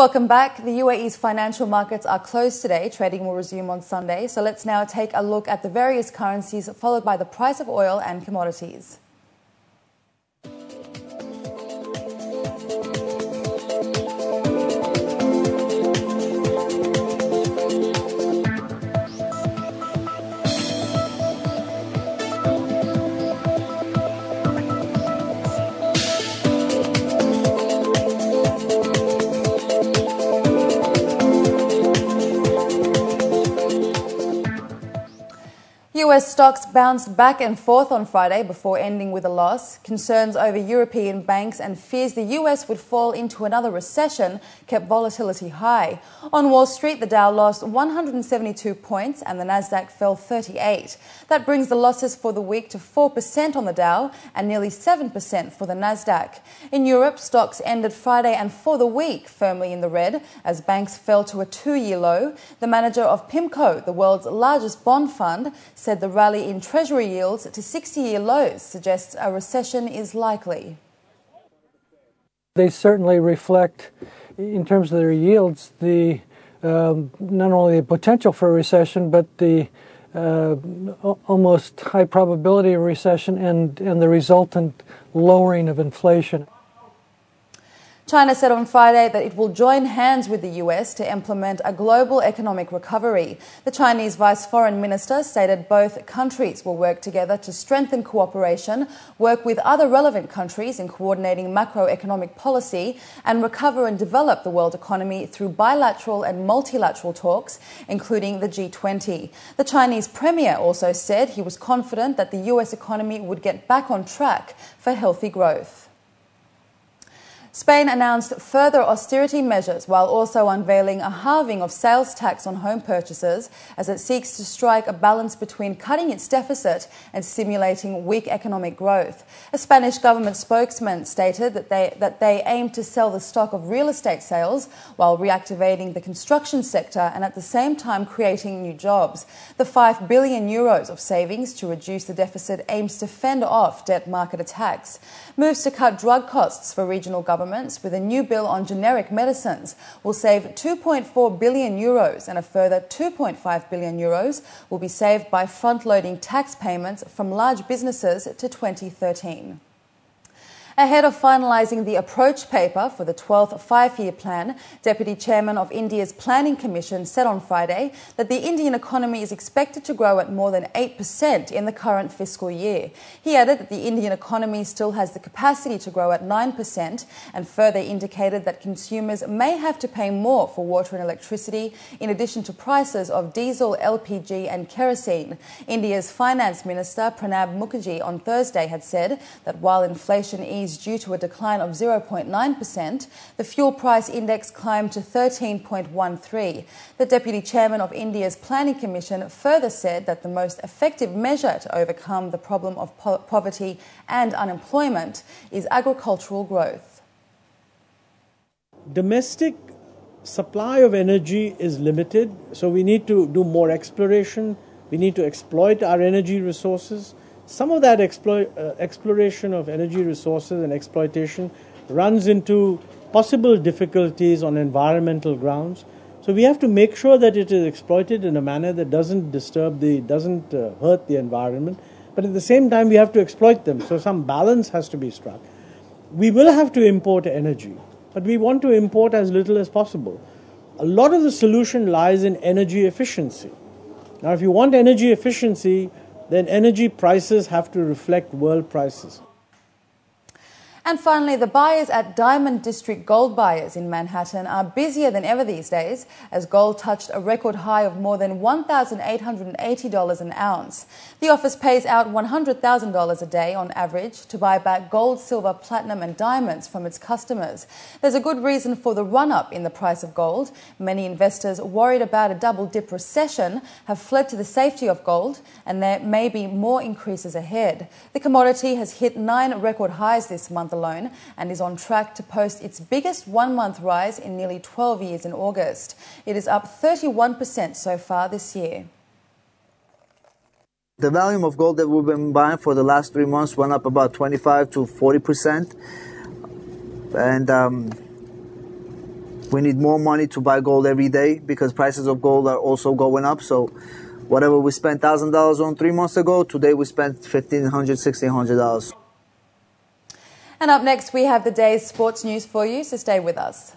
Welcome back. The UAE's financial markets are closed today. Trading will resume on Sunday. So let's now take a look at the various currencies, followed by the price of oil and commodities. US stocks bounced back and forth on Friday before ending with a loss. Concerns over European banks and fears the US would fall into another recession kept volatility high. On Wall Street, the Dow lost 172 points and the Nasdaq fell 38. That brings the losses for the week to 4% on the Dow and nearly 7% for the Nasdaq. In Europe, stocks ended Friday and for the week firmly in the red as banks fell to a 2-year low. The manager of PIMCO, the world's largest bond fund, said the rally in Treasury yields to 60-year lows suggests a recession is likely. They certainly reflect, in terms of their yields, the not only the potential for a recession, but the almost high probability of recession and the resultant lowering of inflation. China said on Friday that it will join hands with the US to implement a global economic recovery. The Chinese Vice Foreign Minister stated both countries will work together to strengthen cooperation, work with other relevant countries in coordinating macroeconomic policy, and recover and develop the world economy through bilateral and multilateral talks, including the G20. The Chinese Premier also said he was confident that the US economy would get back on track for healthy growth. Spain announced further austerity measures while also unveiling a halving of sales tax on home purchases as it seeks to strike a balance between cutting its deficit and stimulating weak economic growth. A Spanish government spokesman stated that they aim to sell the stock of real estate sales while reactivating the construction sector and at the same time creating new jobs. The €5 billion of savings to reduce the deficit aims to fend off debt market attacks. Moves to cut drug costs for regional governments with a new bill on generic medicines will save €2.4 billion and a further €2.5 billion will be saved by front-loading tax payments from large businesses to 2013. Ahead of finalising the approach paper for the 12th five-year plan, Deputy Chairman of India's Planning Commission said on Friday that the Indian economy is expected to grow at more than 8% in the current fiscal year. He added that the Indian economy still has the capacity to grow at 9% and further indicated that consumers may have to pay more for water and electricity in addition to prices of diesel, LPG and kerosene. India's Finance Minister Pranab Mukherjee on Thursday had said that while inflation eased due to a decline of 0.9%, the fuel price index climbed to 13.13. The Deputy Chairman of India's Planning Commission further said that the most effective measure to overcome the problem of poverty and unemployment is agricultural growth. Domestic supply of energy is limited, so we need to do more exploration. We need to exploit our energy resources. Some of that exploration of energy resources and exploitation runs into possible difficulties on environmental grounds. So we have to make sure that it is exploited in a manner that doesn't hurt the environment. But at the same time, we have to exploit them. So some balance has to be struck. We will have to import energy, but we want to import as little as possible. A lot of the solution lies in energy efficiency. Now, if you want energy efficiency, then energy prices have to reflect world prices. And finally, the buyers at Diamond District Gold Buyers in Manhattan are busier than ever these days as gold touched a record high of more than $1,880 an ounce. The office pays out $100,000 a day on average to buy back gold, silver, platinum and diamonds from its customers. There's a good reason for the run-up in the price of gold. Many investors worried about a double-dip recession have fled to the safety of gold, and there may be more increases ahead. The commodity has hit 9 record highs this month alone and is on track to post its biggest one-month rise in nearly 12 years in August. It is up 31% so far this year. The volume of gold that we've been buying for the last 3 months went up about 25 to 40%. And We need more money to buy gold every day because prices of gold are also going up. So whatever we spent $1,000 on 3 months ago, today we spent $1,500, $1,600. And up next, we have the day's sports news for you, so stay with us.